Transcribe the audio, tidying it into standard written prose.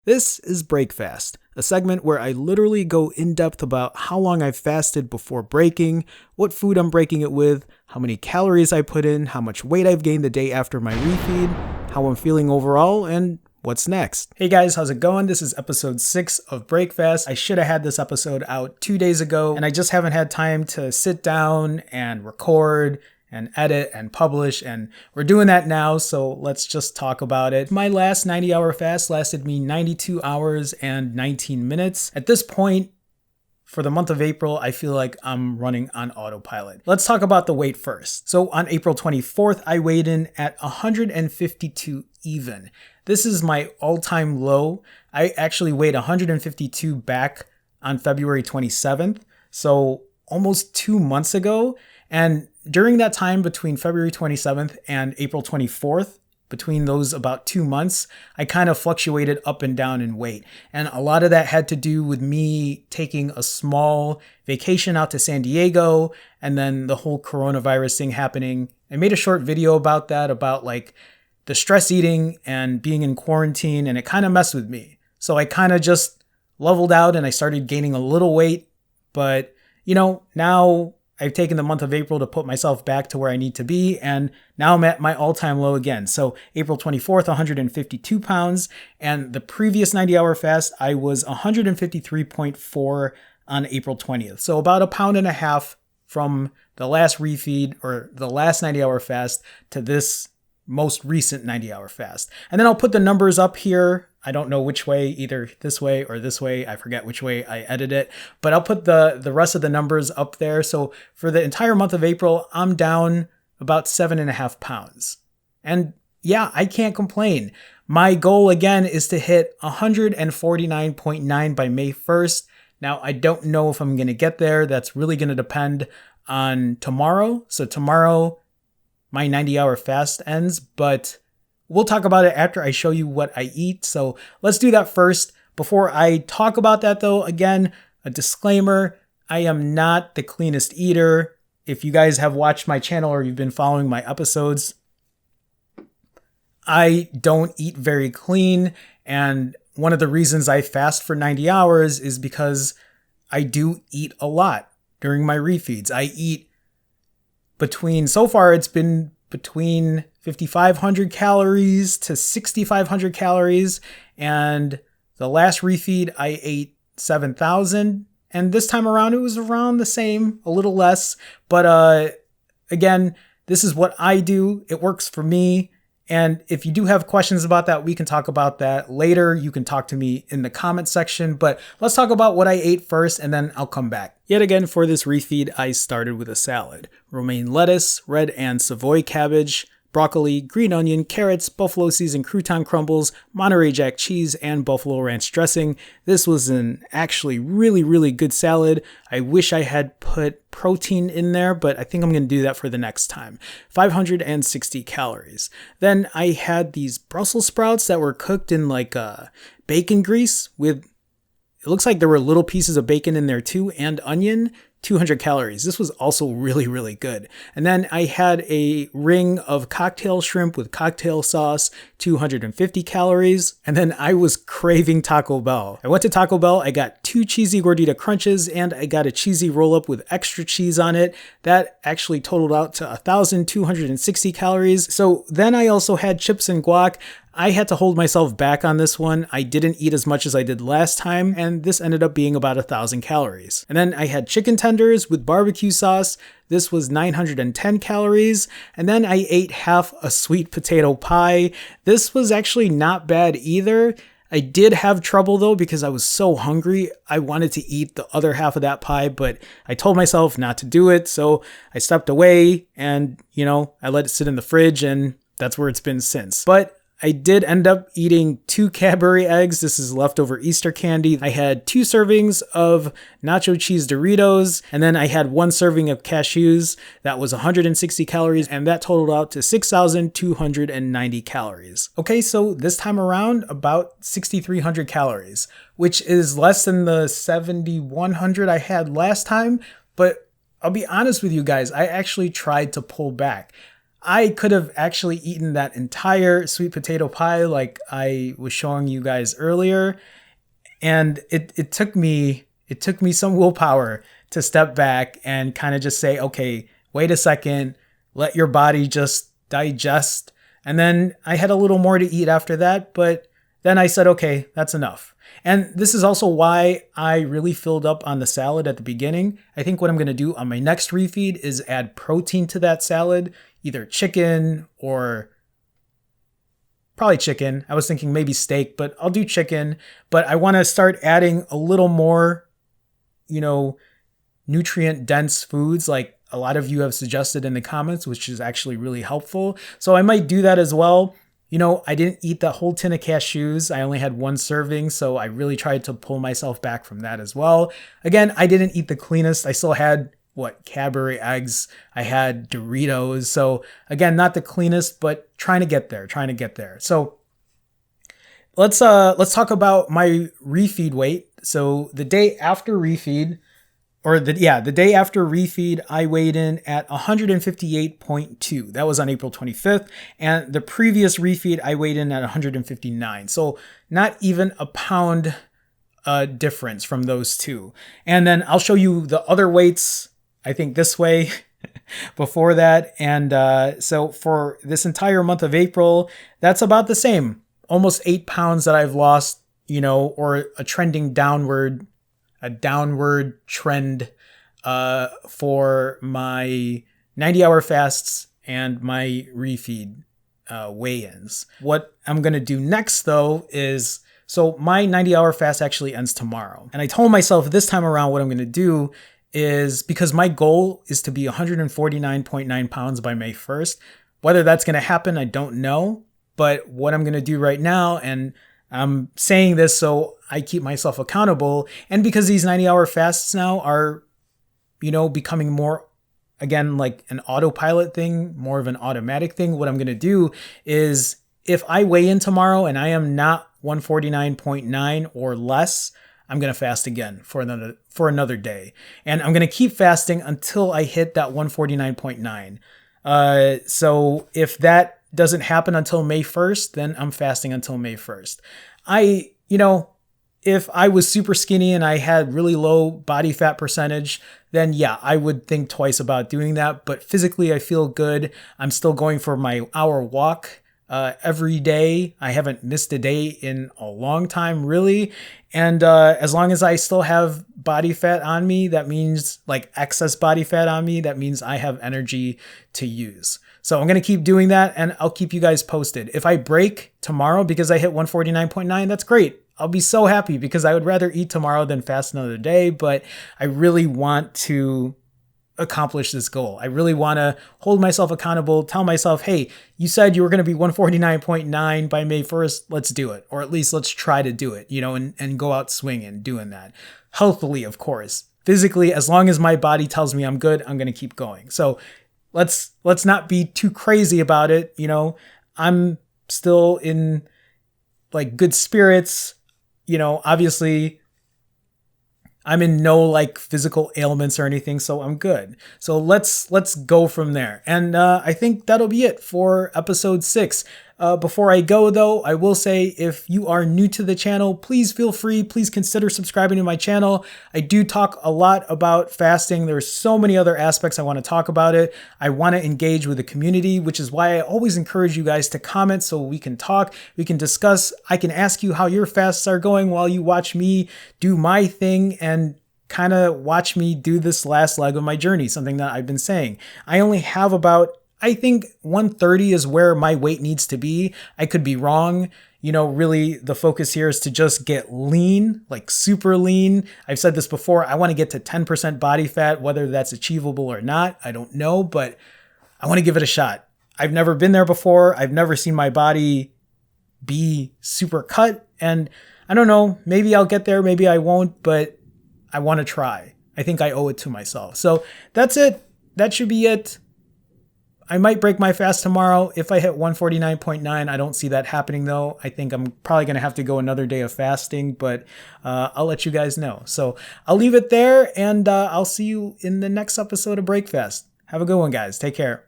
This is Break Fast, a segment where I literally go in depth about how long I've fasted before breaking, what food I'm breaking it with, how many calories I put in, how much weight I've gained the day after my refeed, how I'm feeling overall, and what's next. Hey guys, how's it going? This is episode 6 of Break Fast. I should have had this episode out 2 days ago, and I just haven't had time to sit down and record and edit and publish, and we're doing that now, so let's just talk about it. My last 90-hour fast lasted me 92 hours and 19 minutes. At this point, for the month of April, I feel like I'm running on autopilot. Let's talk about the weight first. So on April 24th, I weighed in at 152 even. This is my all-time low. I actually weighed 152 back on February 27th, so almost 2 months ago. And during that time between February 27th and April 24th, between those about 2 months, I kind of fluctuated up and down in weight. And a lot of that had to do with me taking a small vacation out to San Diego and then the whole coronavirus thing happening. I made a short video about that, about like the stress eating and being in quarantine, and it kind of messed with me. So I kind of just leveled out and I started gaining a little weight. But, now I've taken the month of April to put myself back to where I need to be, and now I'm at my all-time low again. So April 24th, 152 pounds, and the previous 90-hour fast, I was 153.4 on April 20th. So about 1.5 pounds from the last refeed or the last 90-hour fast to this most recent 90-hour fast. And then I'll put the numbers up here. I don't know which way, either this way or this way. I forget which way I edit it, but I'll put the rest of the numbers up there. So for the entire month of April, I'm down about 7.5 pounds. And yeah, I can't complain. My goal again is to hit 149.9 by May 1st. Now, I don't know if I'm going to get there. That's really going to depend on tomorrow. So tomorrow, my 90-hour fast ends, but we'll talk about it after I show you what I eat. So let's do that first. Before I talk about that though, again, a disclaimer, I am not the cleanest eater. If you guys have watched my channel or you've been following my episodes, I don't eat very clean. And one of the reasons I fast for 90 hours is because I do eat a lot during my refeeds. I eat so far it's been between 5,500 calories to 6,500 calories. And the last refeed, I ate 7,000. And this time around, it was around the same, a little less. But again, this is what I do. It works for me. And if you do have questions about that, we can talk about that later. You can talk to me in the comment section, but let's talk about what I ate first and then I'll come back. Yet again, for this refeed, I started with a salad: romaine lettuce, red and Savoy cabbage, broccoli, green onion, carrots, buffalo seasoned crouton crumbles, Monterey Jack cheese, and buffalo ranch dressing. This was an actually really, really good salad. I wish I had put protein in there, but I think I'm going to do that for the next time. 560 calories. Then I had these Brussels sprouts that were cooked in like bacon grease with, it looks like there were little pieces of bacon in there too, and onion. 200 calories. This was also really, really good. And then I had a ring of cocktail shrimp with cocktail sauce, 250 calories. And then I was craving Taco Bell. I went to Taco Bell, I got 2 cheesy gordita crunches, and I got a cheesy roll-up with extra cheese on it. That actually totaled out to 1,260 calories. So then I also had chips and guac. I had to hold myself back on this one. I didn't eat as much as I did last time, and this ended up being about 1,000 calories. And then I had chicken tenders with barbecue sauce. This was 910 calories. And then I ate half a sweet potato pie. This was actually not bad either. I did have trouble though because I was so hungry. I wanted to eat the other half of that pie, but I told myself not to do it. So I stepped away and, I let it sit in the fridge, and that's where it's been since. But I did end up eating 2 Cadbury eggs. This is leftover Easter candy. I had 2 servings of nacho cheese Doritos, and then I had 1 serving of cashews. That was 160 calories, and that totaled out to 6,290 calories. Okay, so this time around, about 6,300 calories, which is less than the 7,100 I had last time. But I'll be honest with you guys, I actually tried to pull back. I could have actually eaten that entire sweet potato pie like I was showing you guys earlier. And it took me some willpower to step back and kind of just say, okay, wait a second, let your body just digest. And then I had a little more to eat after that, but then I said, okay, that's enough. And this is also why I really filled up on the salad at the beginning. I think what I'm going to do on my next refeed is add protein to that salad, either chicken or probably chicken. I was thinking maybe steak, but I'll do chicken. But I want to start adding a little more, nutrient dense foods like a lot of you have suggested in the comments, which is actually really helpful. So I might do that as well. I didn't eat the whole tin of cashews. I only had one serving, so I really tried to pull myself back from that as well. Again, I didn't eat the cleanest. I still had Cadbury eggs. I had Doritos. So again, not the cleanest, but trying to get there. So let's talk about my refeed weight. So the day after refeed, the day after refeed, I weighed in at 158.2. That was on April 25th. And the previous refeed, I weighed in at 159. So not even a pound difference from those two. And then I'll show you the other weights, I think this way before that. And so for this entire month of April, that's about the same. Almost 8 pounds that I've lost, or a downward trend for my 90-hour fasts and my refeed weigh-ins. What I'm going to do next, though, is so my 90-hour fast actually ends tomorrow. And I told myself this time around what I'm going to do is, because my goal is to be 149.9 pounds by May 1st. Whether that's going to happen, I don't know. But what I'm going to do right now, and I'm saying this so I keep myself accountable, and because these 90-hour fasts now are, becoming more, again, like an autopilot thing, more of an automatic thing, what I'm going to do is, if I weigh in tomorrow and I am not 149.9 or less, I'm going to fast again for another day. And I'm going to keep fasting until I hit that 149.9. So if that doesn't happen until May 1st, then I'm fasting until May 1st. If I was super skinny and I had really low body fat percentage, then yeah, I would think twice about doing that. But physically, I feel good. I'm still going for my hour walk every day. I haven't missed a day in a long time, really. And as long as I still have body fat on me, that means like excess body fat on me, that means I have energy to use. So I'm going to keep doing that, and I'll keep you guys posted. If I break tomorrow because I hit 149.9, that's great. I'll be so happy, because I would rather eat tomorrow than fast another day, but I really want to accomplish this goal. I really want to hold myself accountable, tell myself, hey, you said you were going to be 149.9 by May 1st. Let's do it. Or at least let's try to do it, and go out swinging, doing that. Healthily, of course. Physically, as long as my body tells me I'm good, I'm going to keep going. So let's not be too crazy about it. I'm still in like good spirits. Obviously I'm in no physical ailments or anything, so I'm good. So let's go from there. And I think that'll be it for episode 6. Before I go, though, I will say, if you are new to the channel, please consider subscribing to my channel. I do talk a lot about fasting. There's so many other aspects I want to talk about it. I want to engage with the community, which is why I always encourage you guys to comment so we can talk, we can discuss. I can ask you how your fasts are going while you watch me do my thing and kind of watch me do this last leg of my journey, something that I've been saying. I only have I think 130 is where my weight needs to be. I could be wrong. Really the focus here is to just get lean, like super lean. I've said this before. I want to get to 10% body fat, whether that's achievable or not. I don't know, but I want to give it a shot. I've never been there before. I've never seen my body be super cut. And I don't know, maybe I'll get there, maybe I won't, but I want to try. I think I owe it to myself. So that's it. That should be it. I might break my fast tomorrow. If I hit 149.9, I don't see that happening though. I think I'm probably going to have to go another day of fasting, but I'll let you guys know. So I'll leave it there, and I'll see you in the next episode of Breakfast. Have a good one, guys. Take care.